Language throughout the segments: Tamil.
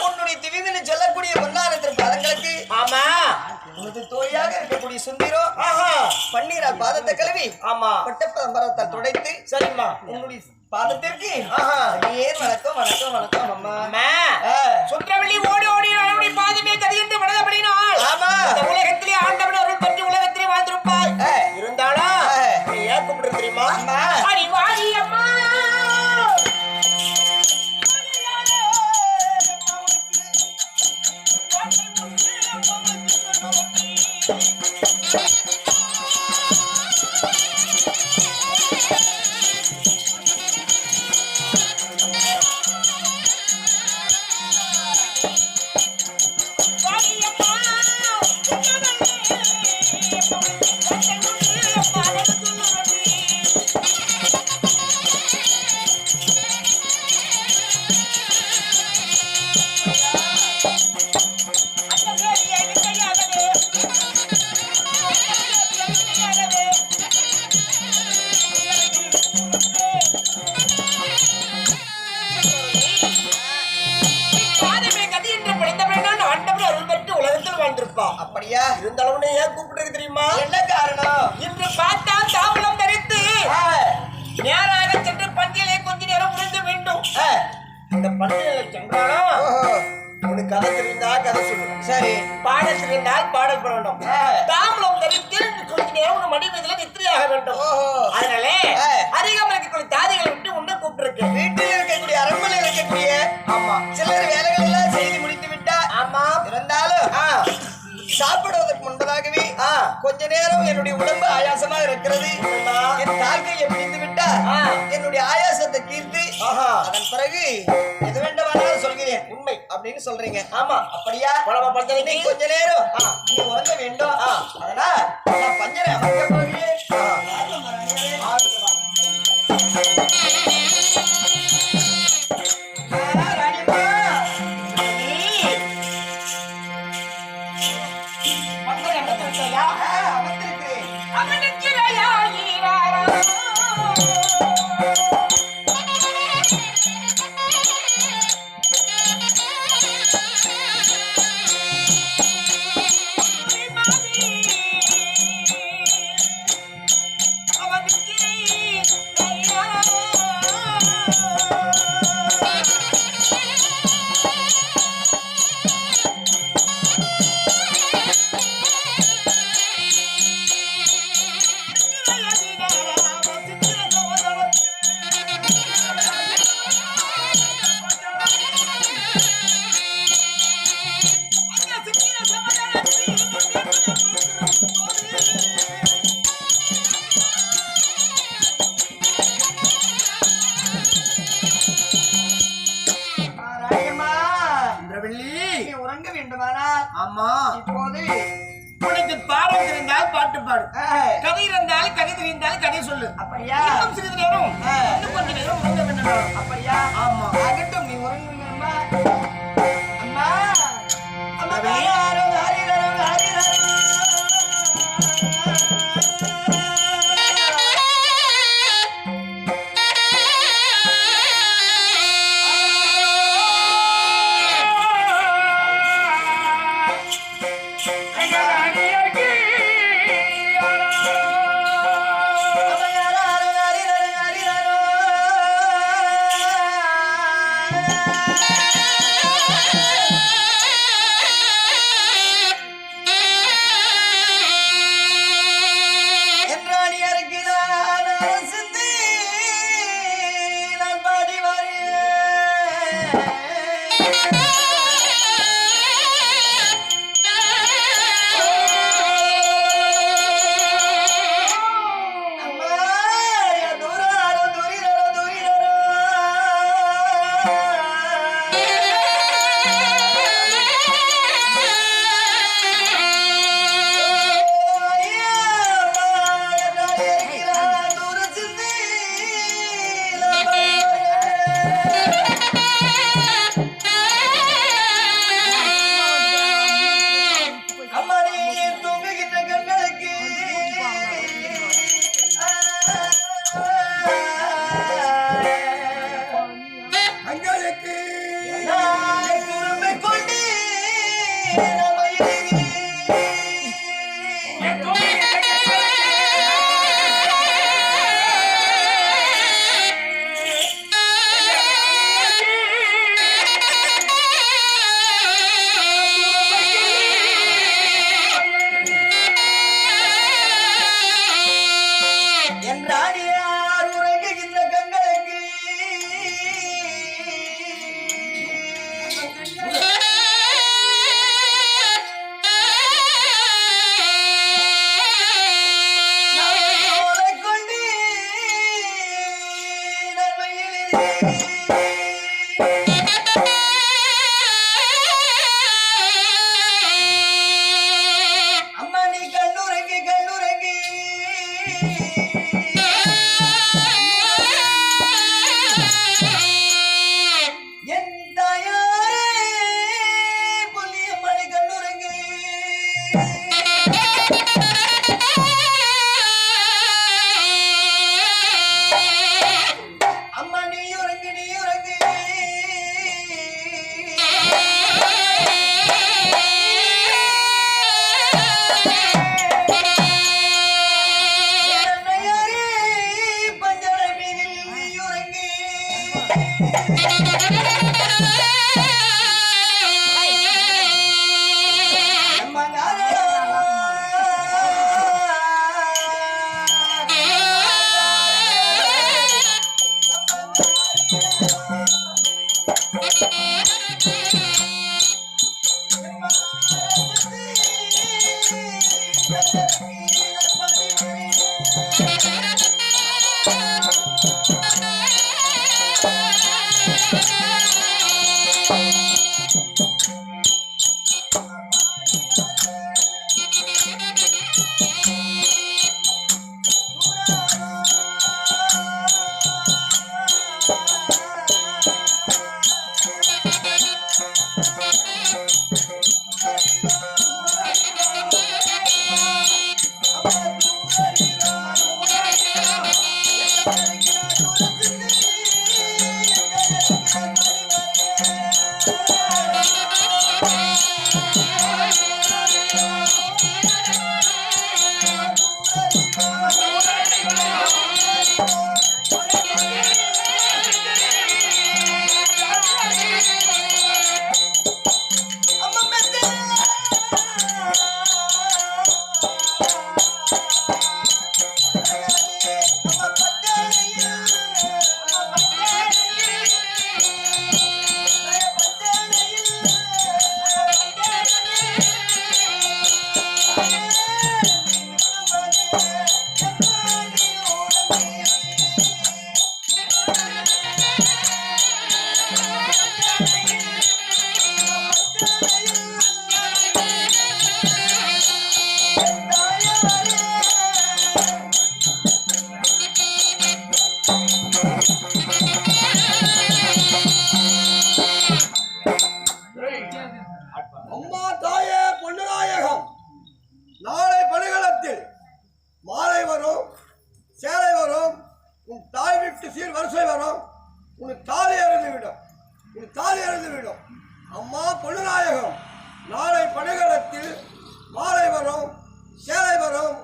உன்னுடைய திடீர்னு சொல்லக்கூடிய பொன்னாரத்தின் பாதங்களுக்கு ஆமா உனது தோழியாக இருக்கக்கூடிய சுந்தரம் பன்னீரால் பாதத்தை கழுவி ஆமா பட்டப்பரத்தால் துடைத்து சரிம்மா உன்னுடைய பாதத்திற்கு ஏன் வணக்கம் வணக்கம் வணக்கம் அம்மா சுந்தரவள்ளி ஓடி ஓடி அவனுடைய பாதமே கதியென்று வணங்கப்படினால் ஆமா உலகத்திலே ஆண்டவன் அருள் பெற்று உலகத்திலே வாழ்ந்திருப்பாய் இருந்தாலும் நீ ஏன் கூப்பிட்டு தெரியுமா அம்மா அறிவாதி அம்மா அப்படியா இருந்தாலும் ஏன் கூப்பிட்டு தெரியுமா என்ன காரணம் இன்று பார்த்தா தாவளம் தரித்து நேராக சென்று பந்தியிலே கொஞ்ச நேரம் முடிந்து வேண்டும் அந்த பந்தியில சென்றாலும் உனக்கு கதை தெரிந்தா கதை சொல்லு சரி பாடல் தெரிந்தால் பாடல் பண்ண வேண்டும் தாவளம் தரித்து கொஞ்ச நேரம் ஒரு மணி மீதுல நித்திரையாக வேண்டும் அதனாலே அதிகம் இருக்கக்கூடிய தாதிகளை விட்டு உன்னை கூப்பிட்டு வீட்டில் இருக்கக்கூடிய அரண்மனையில் இருக்கக்கூடிய ஆமா சிலர் வேலைகள் எல்லாம் செய்து முடித்து விட்டா ஆமா இருந்தாலும் சாப்பிடுவதற்கு முன்பதாகவே கொஞ்ச நேரம் என்னுடைய உடம்பு ஆயாசமாக இருக்கிறது என் தாழ்க்கையை பிடித்து விட்டா என்னுடைய ஆயாசத்தை தீர்த்து அதன் பிறகு எது வேண்டுமானாலும் சொல்கிறேன் உண்மை அப்படின்னு சொல்றீங்க ஆமா அப்படியா நீ கொஞ்ச நேரம் நீ உறங்க வேண்டும் அதனால் நான் பஞ்சரை அமைக்க போகிறேன் உறங்க வேண்டுமானால் ஆமா இப்போது உனக்கு பாடம் தெரிந்தால் பாட்டு பாடு கதை இருந்தால் கதை தெரிந்தால் கதை சொல்லு அப்படியா சிறிது நேரம் கொஞ்ச நேரம் உறங்க வேண்டும் அப்படியா ஆமா ஆகட்டும் நீ உறங்குங்கம்மா அம்மா அம்மா அம்மா தாயே பொன்னுநாயகம், நாளை பணிகளத்தில் மாலை வரும், சேலை வரும், உன் தாய் வீட்டு சீர் வரிசை வரும், உன் தாலி அறிந்துவிடும். அம்மா பொன்னுநாயகம், நாளை பணிகளத்தில் மாலை வரும், சேலை வரும்,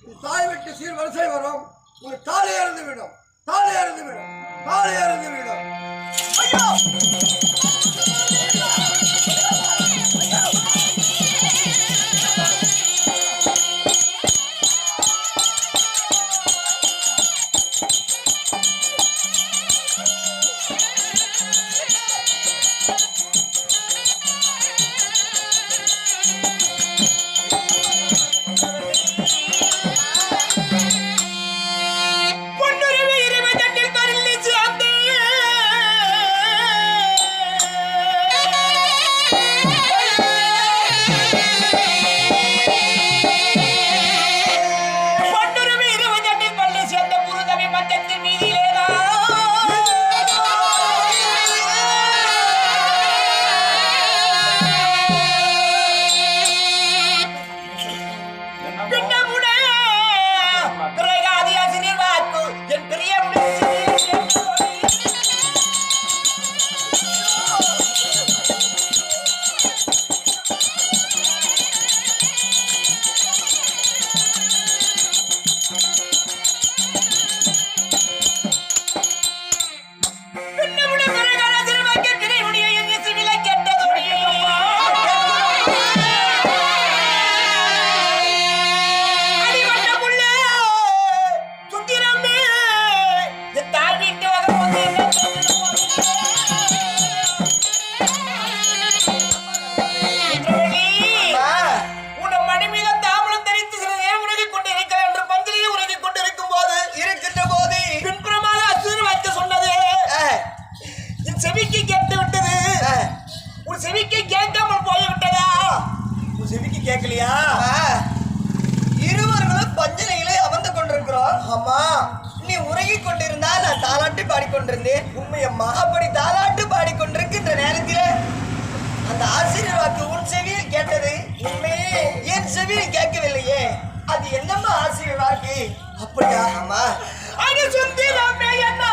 உன் தாய் வீட்டு சீர் வரிசை வரும், உன் தாலி அறிந்துவிடும். ஐயோ! கேட்கலையா? இருவர்களும் பஞ்சனையிலே அமர்ந்து கொண்டிருக்கிறோம். அம்மா, நீ உறங்கிக் கொண்டிருந்தா நான் தாலாட்டு பாடிக்கொண்டிருந்தேன். உண்மையம்மா, அப்படி தாலாட்டு பாடிக்கொண்டிருக்கின்ற நேரத்தில் அந்த ஆசிரியர் வாக்கு உன் செவியில் கேட்டது. உண்மையே என் செவியில் கேட்கவில்லையே. அது என்னம்மா ஆசிரியர் வாக்கு? அப்படியா? அம்மா, அது சுத்திரமே என்ன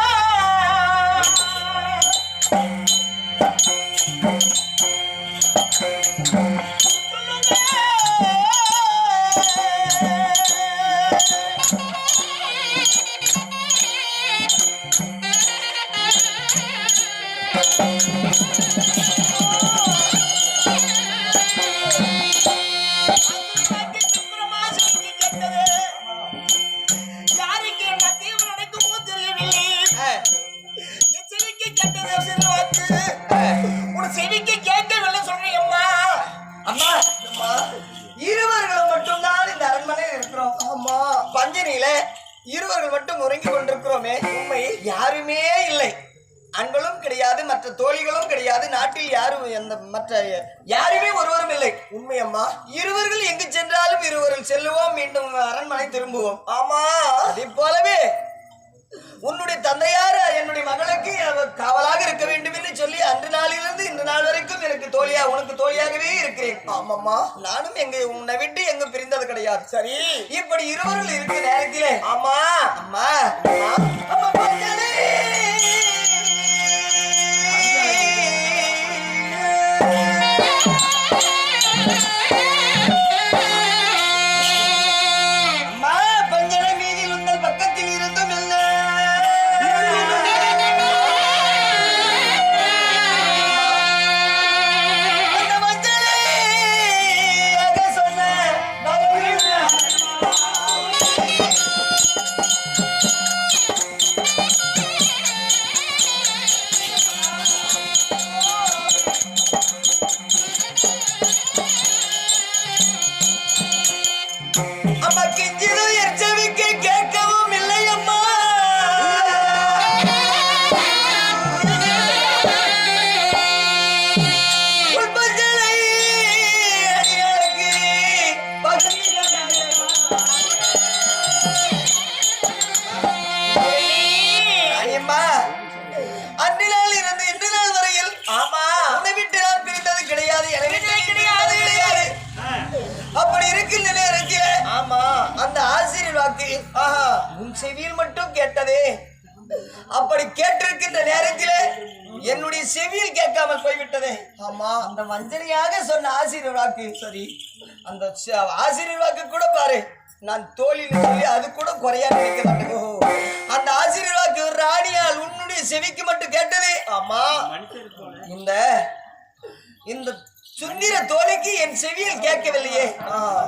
இருவர்களும் மட்டும்தான் இந்த அரண்மனையில் இருக்கிறோம். ஆமா, பஞ்சனியில இருவர்கள் மட்டும் உறங்கிக் கொண்டிருக்கிறோமே. உண்மை யாருமே இல்லை. அன்களும் கிடையாது, மற்ற தோழிகளும் கிடையாது. நாட்டில் யாரும் மற்ற யாருமே ஒருவரும் இல்லை. இல்லை. உண்மையம்மா. இருவர்கள் எங்கு சென்றாலும் இருவர்கள் செல்லுவோம், மீண்டும் அரண்மனை திரும்புவோம். ஆமா. அதே போலவே உன்னுடைய தந்தையார் என்னுடைய மகளுக்கு காவலாக இருக்க வேண்டும் என்று சொல்லி அன்று நாளிலிருந்து இந்த நாள் வரைக்கும் எனக்கு உனக்கு தோழியாகவே இருக்கிறேன். ஆமாம்மா. நானும் உன்னை விட்டு எங்க பிரிந்தது கிடையாது. சரி. இப்படி இருவர்கள் இருக்கிற நேரத்திலே ஆமா அம்மா அம்மா பஞ்சனே உன் செவியில் மட்டும் கேட்டதே. அப்படி கேட்டிருக்கின்ற நேரத்திலே என்னுடைய செவியில் கேட்காமல் போய்விட்டதே. ஆமா. அந்த வஞ்சனையாக சொன்ன ஆசிரியர் வாக்கு. சரி, அந்த ஆசிரியர் வாக்கு கூட பாரு, நான் தோழின்னு சொல்லி அது கூட குறையா நினைக்கிறேன். அந்த ஆசிரியர் வாக்கு ராணியால் உன்னுடைய செவிக்கு மட்டும் கேட்டதே. ஆமா. இந்த இந்த சுந்தர தோழிக்கு என் செவியில் கேட்கவில்லையே.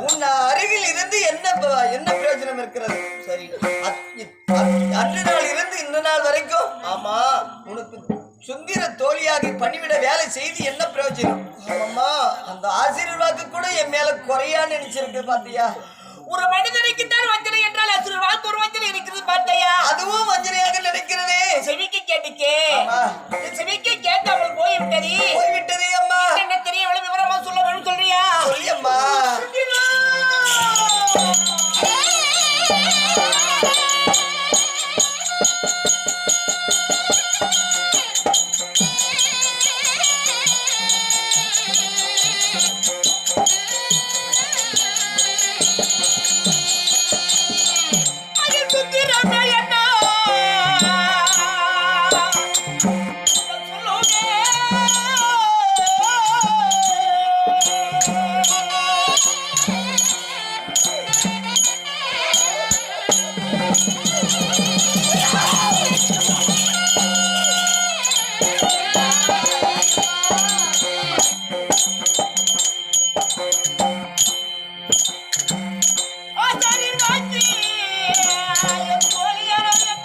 உன் அருகில் இருந்து என்ன பிரயோஜனம் இருக்கிறது? சரி, அன்று நாள் இருந்து இந்த நாள் வரைக்கும் ஆமா உனக்கு சுந்தர தோழியாக பணிவிட வேலை செய்து என்ன பிரயோஜனம்? ஆமா. அந்த ஆசிரியர் வாக்கு கூட என் மேல குறையா நினைச்சிருக்கு பாத்தியா? ஒரு மனிதனுக்கு தான் வஞ்சனை என்றால் ஆசிரியர் வாக்கு ஒரு வஞ்சனை இருக்குது பார்த்தையா? அதுவும் வஞ்சனையாக நினைக்கிறதே. செவிக்கு கேட்டுக்கே, செவிக்கு கேட்காமல் போய்விட்டதே அம்மா. என்ன தெரிய எவ்வளவு விவரமா சொல்ல வேணும் சொல்றியா? சொல்லியம்மா.